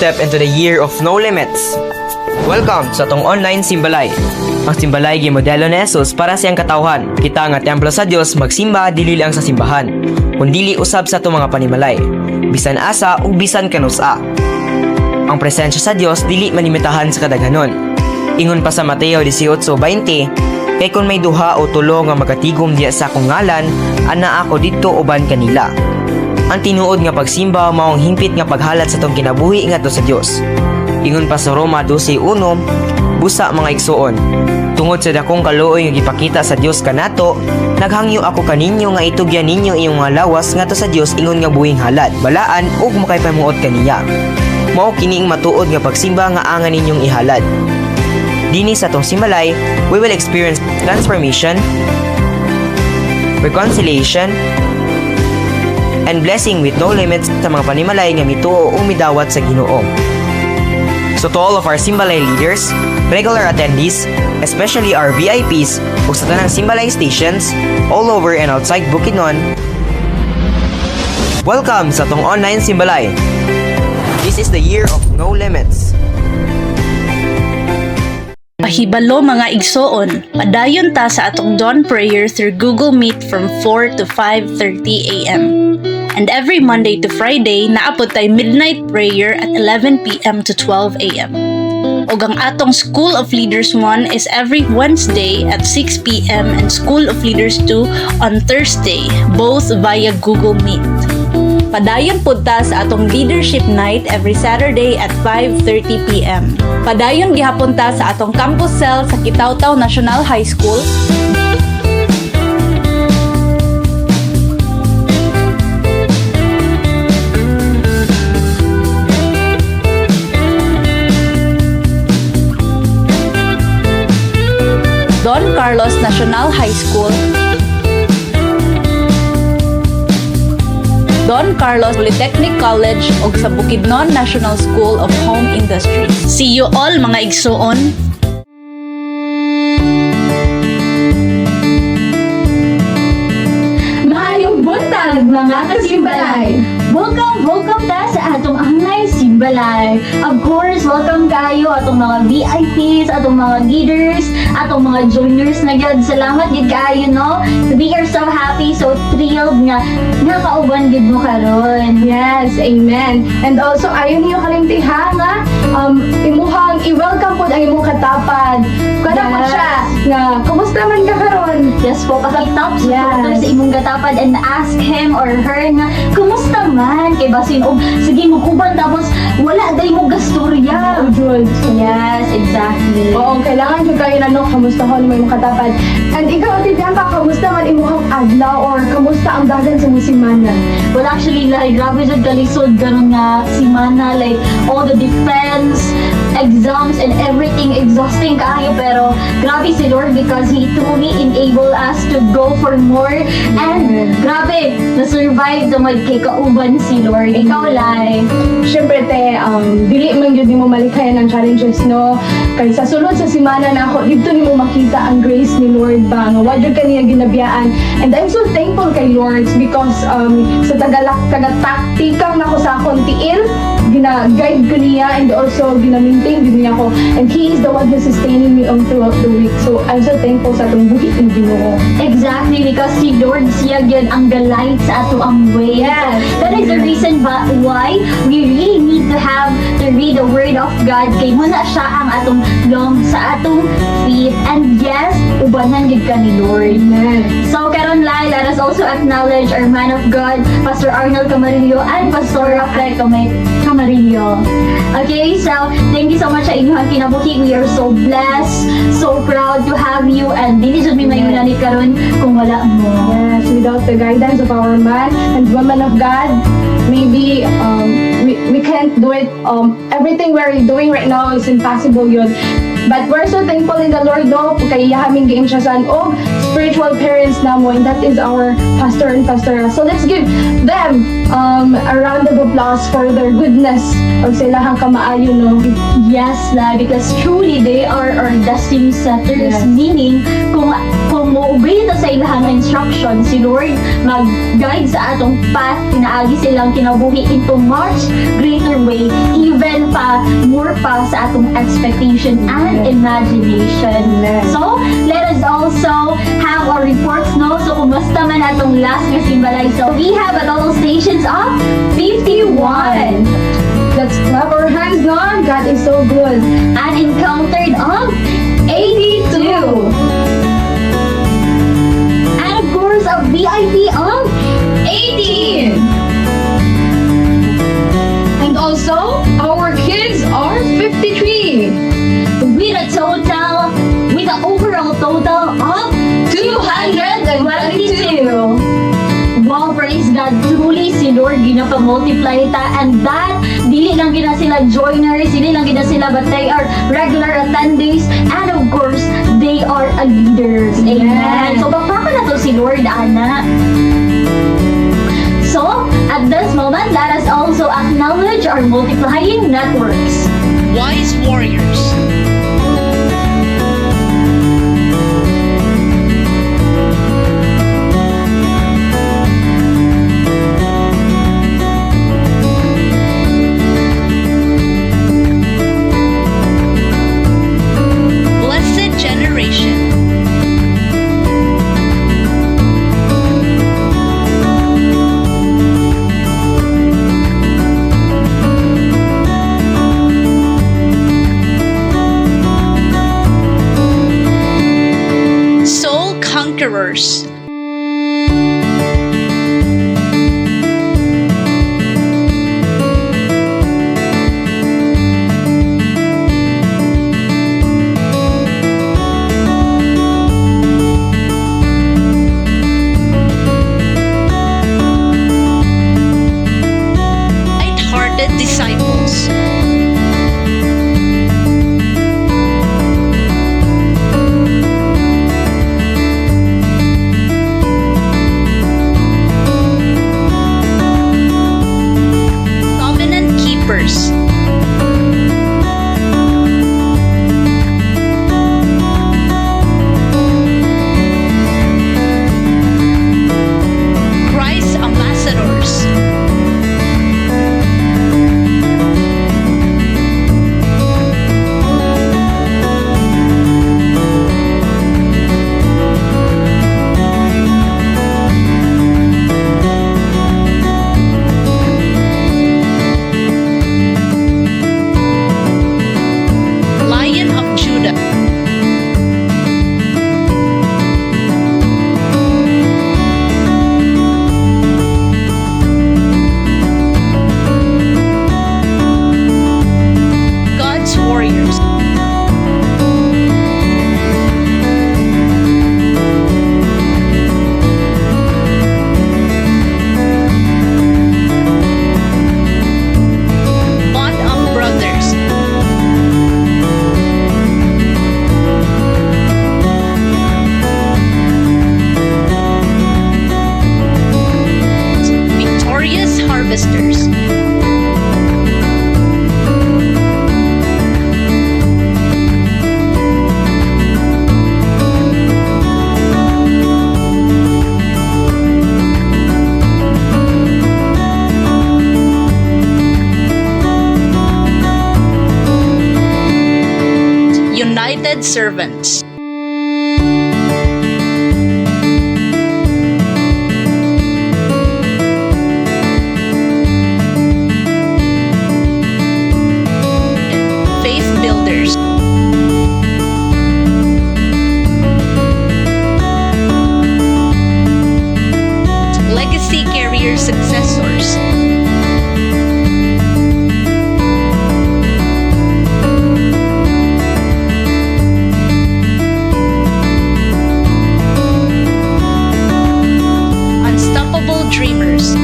step into the year of no limits. Welcome sa tong online simbalay. Ang simbalay gimodelo ni Jesus para siyang katawhan. Kita nga templo sa Dios magsimba dili lang sa simbahan, kundi usab sa itong mga panimalay, bisan asa ug bisan kanusa. Ang presensya sa Dios dili manimitahan sa kadaghanon. Ingon pa sa Mateo 18:20, kay kung may duha o tulo nga magatigom diya sa akong ngalan, ana ako didto uban kanila. Ang tinuod nga pagsimba maong himpit nga paghalat sa tong kinabuhi ngadto sa Dios. Ingon pa sa Roma 12:1, busa mga igsoon, tungod sa dakong kaluoy nga gipakita sa Dios kanato, naghangyo ako kaninyo nga itugyan ninyo iyong mga lawas ngadto sa Dios ingon nga buhing halad, balaan ug makaypamuot kaniya. Mao kining matuod nga pagsimba nga angan ninyong ihalad. Dini sa tong simbalay, we will experience transformation, reconciliation, and blessing with no limits sa mga panimalay nga mituo o midawat sa Ginoo. So to all of our Simbalay leaders, regular attendees, especially our VIPs ug sa tanang Simbalay stations all over and outside Bukidnon, welcome sa tong online Simbalay. This is the year of no limits. Pahibalo mga igsoon, padayon ta sa atong dawn prayer through Google Meet from 4 to 5:30 a.m. And every Monday to Friday, naapod tay midnight prayer at 11 p.m. to 12 a.m. Og ang atong School of Leaders 1 is every Wednesday at 6 p.m. and School of Leaders 2 on Thursday, both via Google Meet. Padayon pud ta sa atong Leadership Night every Saturday at 5:30 p.m. Padayon gihapon ta sa atong campus cell sa Kitaw-Taw National High School. Don Carlos National High School, Don Carlos Polytechnic College ug sa Bukidnon National School of Home Industries. See you all mga igsoon. Maayong buntag mga kasimbalay! Welcome ta sa atong online simbalay. Of course, welcome kayo atong mga VIPs, atong mga leaders, atong mga juniors na gyud. Salamat gid kayo no. We are so happy, so thrilled nga nakauban gid mo karon. Yes, amen. And also, ayon niyo kalimtihan nga, imuhang i-welcome po ang imong katapad. Kada po siya, nga, kumusta man ka karon? Yes po, pakitap Yes. sa imong gatapad and ask him or her nga, kumusta man? Kay basin og sige mo kuban tapos wala day mo gastorya. Oh, Jules. Yes, exactly. Oo, kailangan yung kayo na no, kamusta ko mo imong katapad. And ikaw, Tibianca, kamusta man imuhang adlaw or kamusta ang dagan sa musimana? Well, actually, like, grabe dyan kalisod, ganun nga, simana, like, all the defense, exams, and everything, exhausting kayo, pero grabe si Lord because He truly enable us to go for more, and grabe, na-survive na magkikauban si Lord. Ikaw, Lai. Siyempre, te, dili man yun mo malikayan ang challenges, no? Kaya sa sulod sa simana na ako, dito ni mo makita ang grace ni Lord ba, nga wad yun kaniya ginabiyaan. And I'm so thankful kay Lord because sa taga-taktikang na ko sa akong tiil, gina-guide ko niya and also gina-maintain din niya ako. And He is the one who's sustaining me throughout the week. So, I'm so thankful sa itong buhit ng Ginoo. Exactly, because si Lord siya yun ang galay sa ato ang way. Yes. That is the reason why we really need to have to read the Word of God. Kay muna siya ang atong long sa atong feet. And yes, ubanan gid ka ni Lord. Amen. So, karon Lai, let us also acknowledge our man of God, Pastor Arnold Camarillo and Pastor Rafael Camarillo. Okay, so thank you so much sa inyong kinabuhi. We are so blessed, so proud to have you, and dili jud mi mayunanit karon kung wala mo. Yes, without the guidance of our man and woman of God, maybe we can't do it. Everything we're doing right now is impossible yun. But we're so thankful in the Lord, no? Kaya yahaming giingsasan og spiritual parents namo, and that is our pastor and pastora. So let's give them a round of applause for their goodness o silahang kamaayo, no? Yes, Lai, because truly they are our destiny setters. Yes. Meaning, kung mo-obey na sa ilahang instruction, si Lord mag-guide sa atong path, pinaagi silang kinabuhi into much greater way, even more pa sa atong expectation and imagination. So, let us also have our reports, no? So, kumusta man atong last nga simbalay? So, we have a total stations of 51. Let's clap our hands, no? God is so good. And encountered of 82. And of course, a VIP of 18. And also, our kids are 53. With a total, with an overall total of 222. Wow, praise God. Truly, si Lord ginapa-multiply ta. And that, dili lang gina sila joiners, dili lang gina sila, but they are regular attendees. And of course, they are a leaders. Amen. So, bapaka na to si Lord, Ana. So, at this moment, let us also acknowledge our multiplying networks. Wise warriors. Blessed generation. Soul conquerors. Light-hearted disciples. Covenant keepers. Christ ambassadors. Lion of Judah. God's warriors. Bond of brothers. Victorious harvesters. United servants. Faith builders. Legacy carrier successors. Unstoppable dreamers.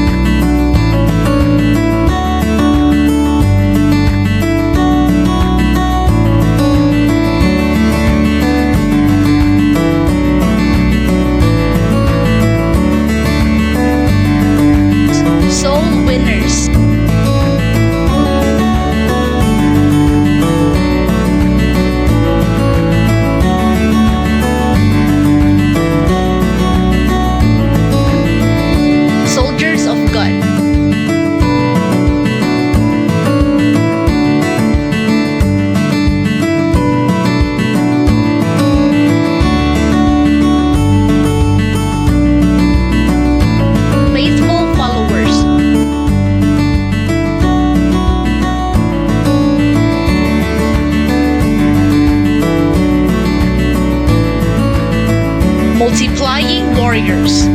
prayers.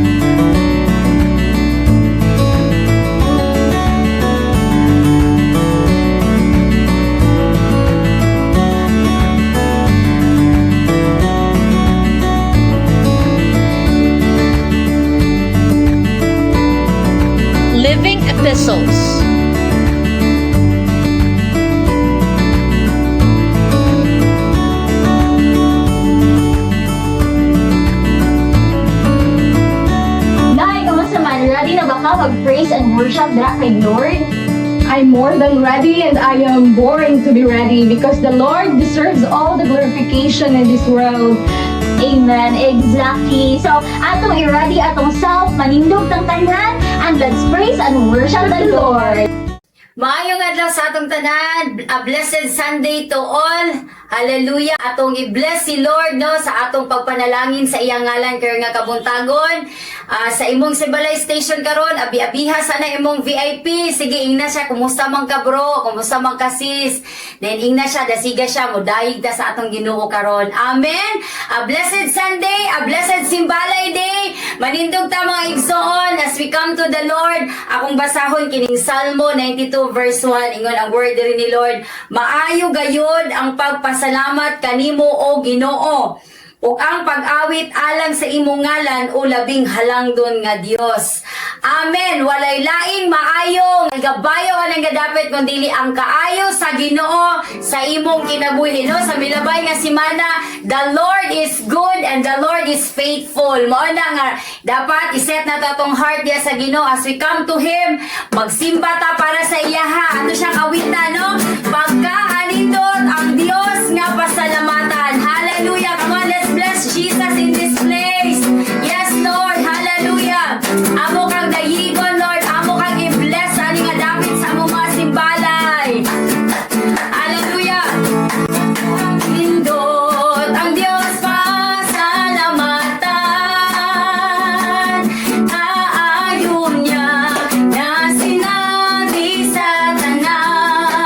Living epistles. Nay, kamusta man? Ready na ba ka mag-praise and worship dra kay Lord? I'm more than ready and I am born to be ready because the Lord deserves all the glorification in this world. Amen, exactly. So, atong i-ready atong self, manindog tang tanan, and let's praise and worship the Lord. Maayong adlaw sa atong tanan, a blessed Sunday to all. Hallelujah. Atong i-bless si Lord no sa atong pagpanalangin sa iyang ngalan kay nga kabuntagon. Sa imong Simbalay Station karon, abi-abiha sana imong VIP. Sige ingna siya, kumusta man ka bro? Kumusta man ka sis? Then ingna siya, dasiga siya, modayig ta sa atong Ginoo karon. Amen. A blessed Sunday, a blessed Simbalay Day. Manindog ta mga igsoon as we come to the Lord. Akong basahon kining Salmo 92 verse 1. Ingon ang word diri ni Lord. Maayo gayod ang pagpasalamat kanimo o Ginoo. Ug ang pag-awit alang sa imong ngalan o labing halangdon nga Dios. Amen. Walay laing maayo nga gabayo anang gadapit kundi ang kaayo sa Ginoo sa imong kinabuhi no sa milabay nga semana. The Lord is good and the Lord is faithful. Mao na nga dapat iset na tatong heart diya sa Ginoo as we come to him. Magsimba ta para sa iya ha. Ato siya kawitan no. Pagkaanindot ang Dios nga pasalamatan. Hallelujah. Come on, let's bless Jesus in this place. Yes, Lord. Hallelujah. Amo kang dayigon, Lord. Amo kang i-bless ani nga dapit sa among mga simbalay. Hallelujah. Pindot ang Diyos pasalamatan. Aayon niya na sinabi sa tanan.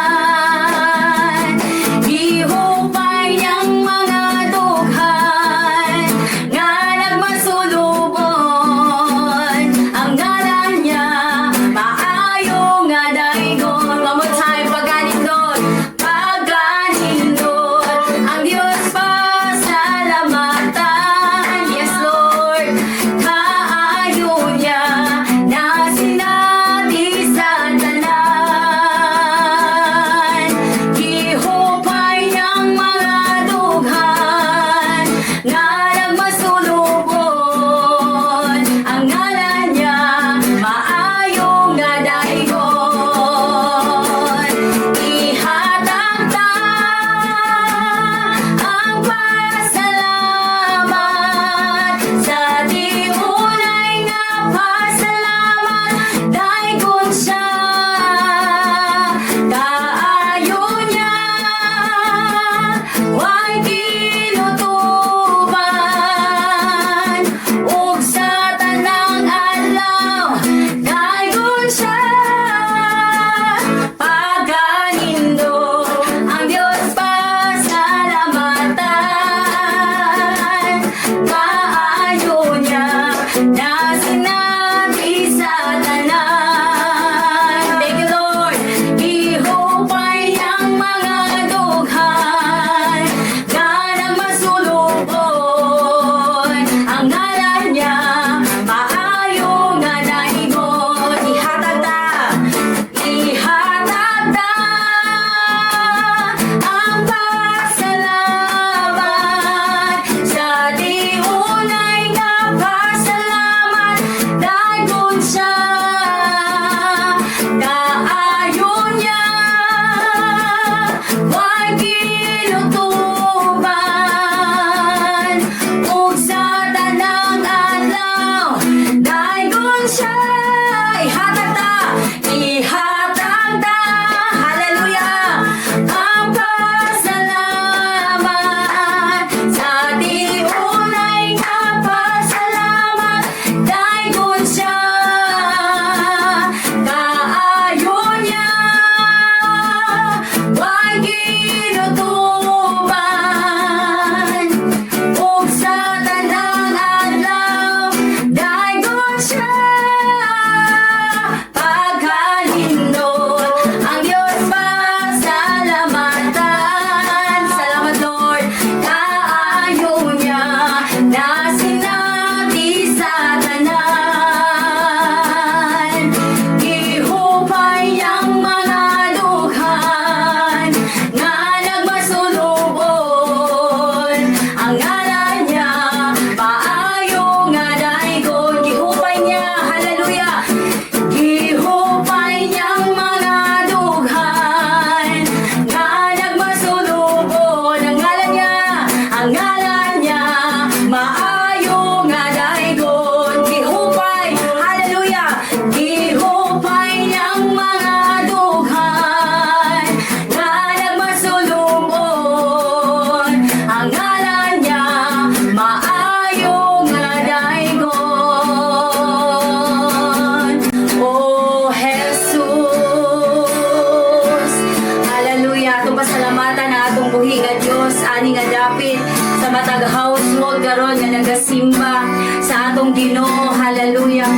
ani nga dapit sa matag household karon nga nagasimba sa atong Ginoo. Hallelujah.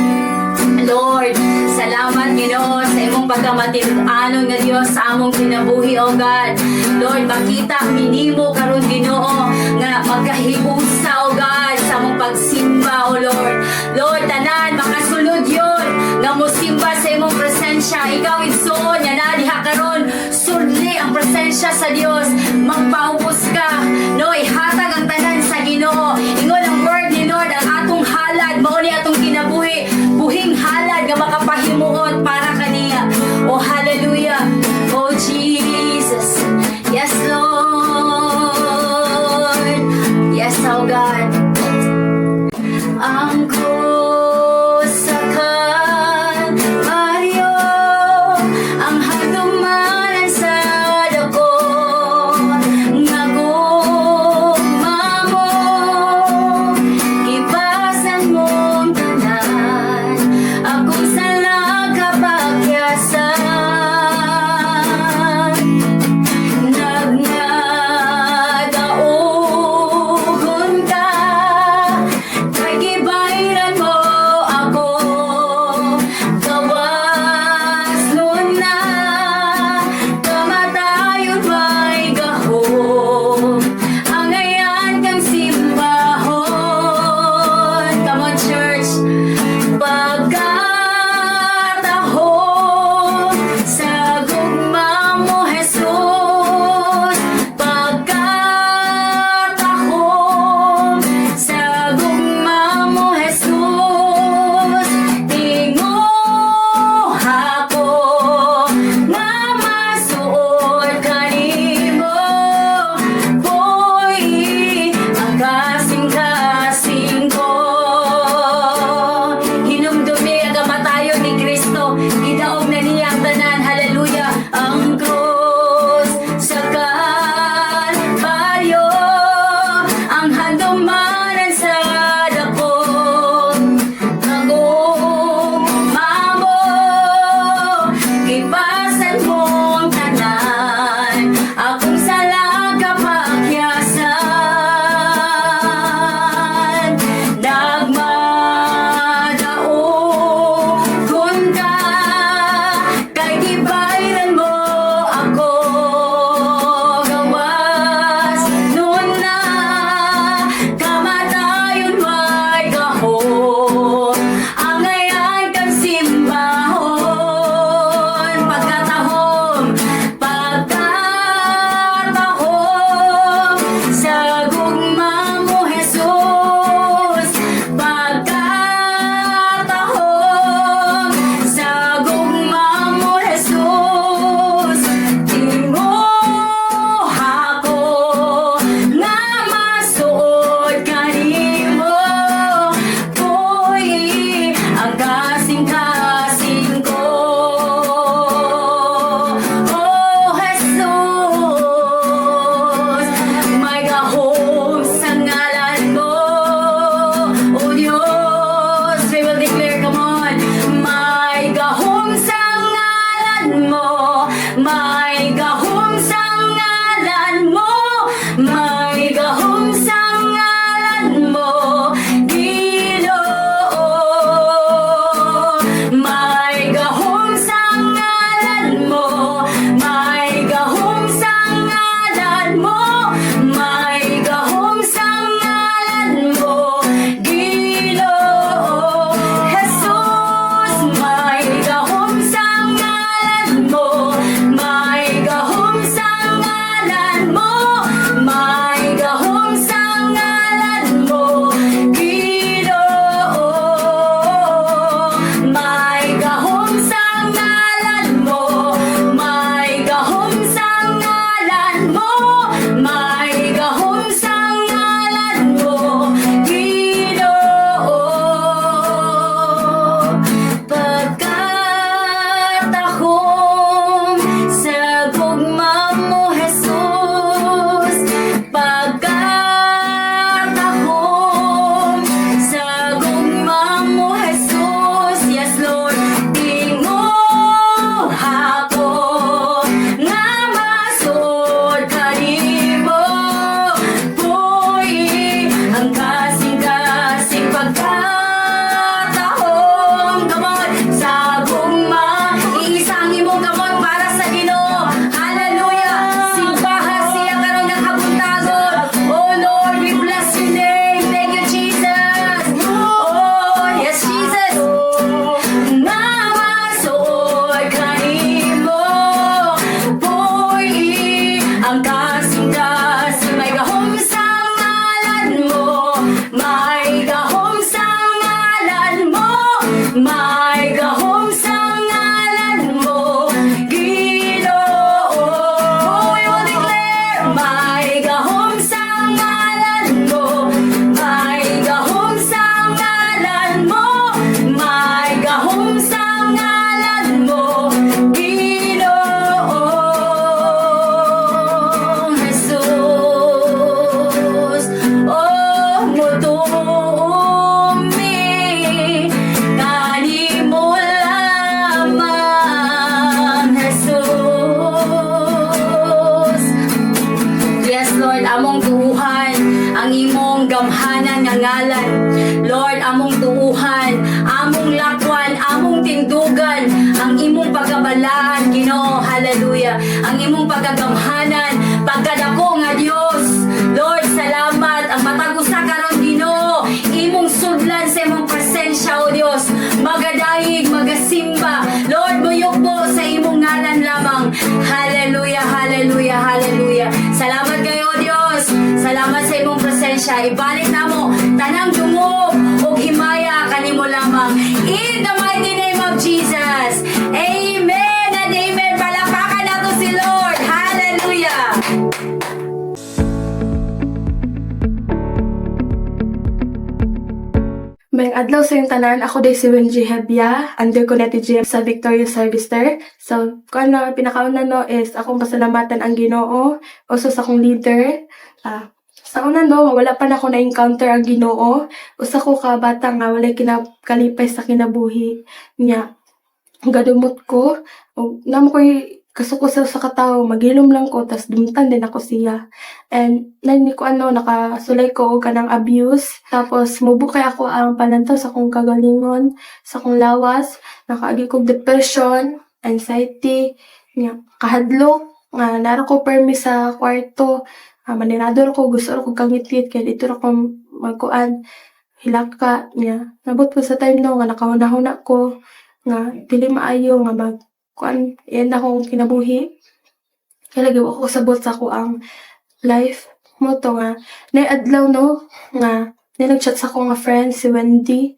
Lord, salamat Ginoo sa imong pagkamatinuanon nga Dios sa among kinabuhi, O God. Lord, makita minimo karon Ginoo nga magkahiusa, O God, sa among pagsimba, O Lord. Lord, tanan makasulod yon nga mosimba sa imong presensya. Ikaw igsoon nga na diha karon sudli ang presensya sa Dios. Magpaubos ka, no, ihatag ang tanan sa Ginoo. Ingon ang word ni Lord, ang atong halad mao ni atong kinabuhi, buhing halad nga makapahimuot para kaniya. Oh hallelujah. Oh Jesus. Yes Lord. Yes oh God. Ang krus sa Kalbaryo, ang hadumanan sa dako, nga gugma mo, kibasan mong tanan, akong sala kapagyasan. Nagnadaugon ka, kay gibayran mo ako, gawas nun na, kamatayon may gahom, angayan kang simbahon. Come on church. Pagkatahon sa gugma mo Jesus, pagkatahon sa gugma mo Jesus, tinguha ko nga masuod kanimo, boy, ang kasing-kasing ko. Hinumdumi ang kamatayon ni Kristo, gidaog na niya ang tanan. Hallelujah. Ang krus sa Kalbaryo, ang handumanan sa dako, nagugma mo, kibasan mong tanan, akong sala kapagyasan. Nagmadaugon ka, kay gibayran mo ako, gawas nun na, kamatayon may gahom, angayan kang simbahon. Pagkatahom, pagkatahom sa gugma mo Jesus, pagkatahom sa gugma mo Jesus, tinguha ko nga masuod kanimo, boy, ang kasing-kasing ko. Oh Jesus, may gahom sa ngalan mo. Oh Diyos, we will declare, come on. May gahom sa ngalan mo, may gahom sa ngalan mo, may gahom sa ngalan mo, Ginoo. May gahom sa ngalan mo, may gahom sa ngalan mo, may gahom sa ngalan mo, Ginoo. Jesus, may gahom sa ngalan mo, may gahom nga ngalan. Lord, among tuuhan, among lakwan, among tindugan, ang imong pagkabalaan, Ginoo, hallelujah. Ang imong pagkagamhanan, pagkadako nga Dios. Lord, salamat. Ang matag usa karon, Ginoo, imong sudlan sa imong presensya, o Dios. Magadayig, magasimba. Lord, buyok sa imong ngalan lamang. Hallelujah, hallelujah, hallelujah. Salamat kayo, Dios. Salamat sa imong presensya. Ibalik na mo tanang dungog o himaya kanimo lamang. In the mighty name of Jesus. Amen and amen. Palakpakan nato si Lord. Hallelujah. Mayang adlaw sa yung tanan, ako day si Wenji Hebia, under ko na TGM sa Victorious Servister. So, kung ano, pinakauna no is akong pasalamatan ang Ginoo, also sa akong leader. Sa una no, wala pa na ako na-encounter ang Ginoo. Usa ko ka bata nga, wala kinakalipay sa kinabuhi niya. Gadumot ko, namo ko'y kasukusaw sa katao, maghilom lang ko, tas dumtan din ako siya. And, hindi ko nakasulay ko og kanang abuse. Tapos, mubukay ako ang palantaw sa akong kagalingon, sa akong lawas, nakaagi kong depression, anxiety, kahadlok, nga nara ko permi sa kwarto, maninador ko, gusto ko kangit-ngit, kaya dito na ko magkuan, hilaka niya. Nabot po sa time no, nga nakahuna-huna ko, nga dili maayo nga kuan yan akong kinabuhi. Kaya lagi ako sabot sa ako ang life mo to nga. Adlaw no nga nag-chat sa ako nga friend si Wendy.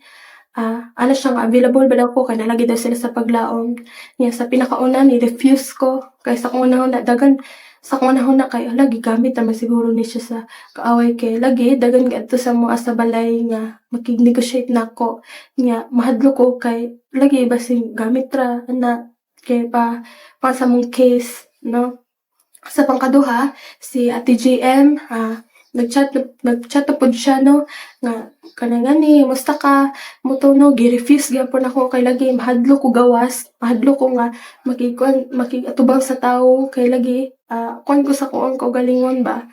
Ano siya nga available ba daw ko kaya lagi daw sila sa paglaom. Niya sa pinakauna ni refuse ko kay sa kung una dagan sa kung una kay lagi gamit naman siguro ni siya sa kaaway kay lagi dagan gadto sa mga sa balay nga makig-negotiate na ko. Niya mahadlo ko kay lagi basing gamit ra na kay pa sa mong case, no? Sa pangkaduha, si Ate JM, nag-chat na po siya, no? Nga, kanangani, musta ka? Muto, no? Gi-refuse gyapon ako kay lagi, mahadlo ko gawas, mahadlo ko nga, makigatubang sa tao, kay lagi, kuan ko sa kuang kaugalingon ba?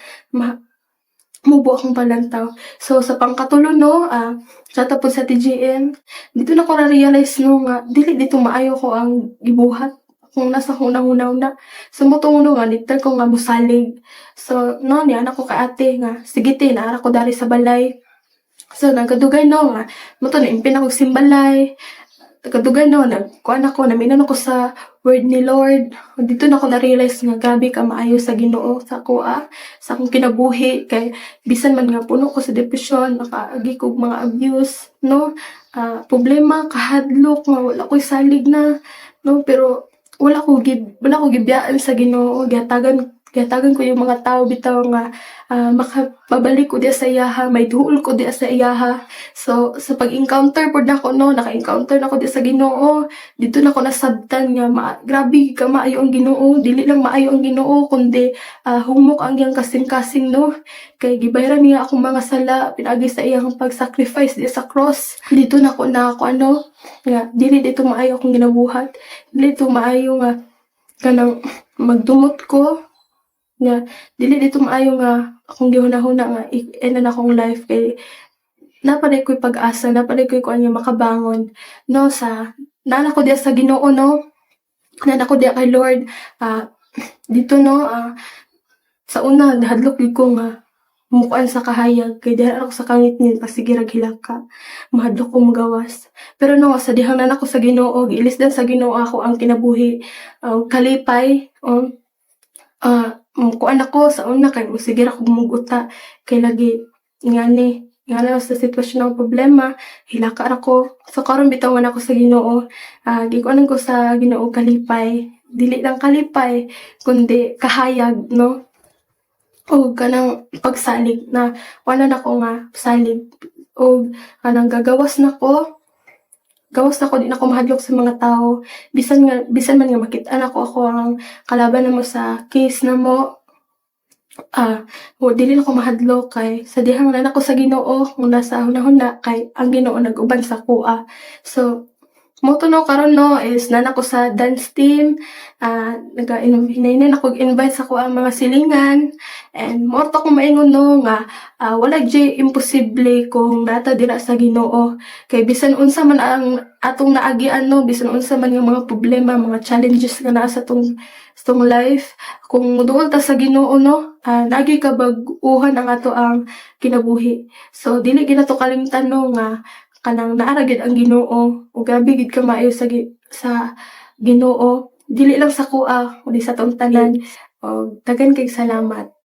Mubo akong palantaw. So, sa pangkatulo, no, chat po sa TGM, dito na ko na-realize, no, nga, dili dito maayo ko ang gibuhat kung nasa hunang-hunaw. So, mutungo nga, dito ko nga musalig. So, no, niyan ako ka ate nga, sige te, naara ko dari sa balay. So, nagkadugay, no, nga, muto na impin ako simbalay. Nagkadugay, no, nagkuhan ako, naminan ako sa word ni Lord. Dito na ako na-realize nga, grabe ka maayo sa Ginoo sa ako, sa akong kinabuhi. Kay, bisan man nga puno ko sa depression, nakaagi ko mga abuse, no? Problema, kahadlok, nga wala ko'y salig na, no? Pero, wala ko gibiyaan sa Ginoo, gihatagan ko yung mga tao bitaw nga makababalik ko diya sa iyaha, may duol ko diya sa iyaha. So sa pag-encounter pod nako no, naka-encounter nako diya sa Ginoo, dito nako nasabtan nga grabe ka maayo ang Ginoo, dili lang maayo ang Ginoo kundi humok ang iyang kasing-kasing no. Kay gibayran niya akong mga sala pinagi sa iyang pag-sacrifice diya sa cross. Dito nako na ako nga dili dito maayo akong ginabuhat, dili dito maayo nga kanang magdumot ko nga dili dito maayo nga akong gihuna-huna nga ena na akong life kay napaday ko'y pag-asa, napaday ko'y kuan nga makabangon no sa nana ko diya sa Ginoo no, nana ko diya kay Lord. Dito no sa una hadlok gid ko nga mukuan sa kahayag kay dira ako sa kangit-ngit pasige ra hilaka mahadlok ko magawas. Pero no sa dihang nana ko sa Ginoo giilisdan sa Ginoo ako ang kinabuhi, kalipay kuan ako sa una kay sige ra ko muguta kay lagi ngani sa sitwasyon ng problema hilaka ra ko. So karon bitawan ako sa Ginoo, gikuanan ko sa Ginoo kalipay, dili lang kalipay kundi kahayag no, o kanang pagsalig na wala na ko nga salig o kanang gawas na ko di na ko mahadlok sa mga tao bisan man nga makita na ako ang kalaban namo sa case namo. Dili na ko mahadlok kay sa dihang na ako sa Ginoo kung nasa hunahuna kay ang Ginoo nag-uban sa kuha. So Moto no karon no is nana ko sa dance team. Hinainin ako invite sa ko ang mga silingan. And morto ko maingon no nga wala jay imposible kung nata dira sa Ginoo. Kay bisan unsa man ang atong naagian no, bisan unsa man nga mga problema, mga challenges nga naa sa tong life, kung muduol ta sa Ginoo no, nagi ka bag-uhan ang ato ang kinabuhi. So dili ginato kalimtan no nga kanang naara gid ang Ginoo ug grabe gid ka maayo sa Ginoo, dili lang sa kuha kundi sa tong tanan. Og daghan kay salamat.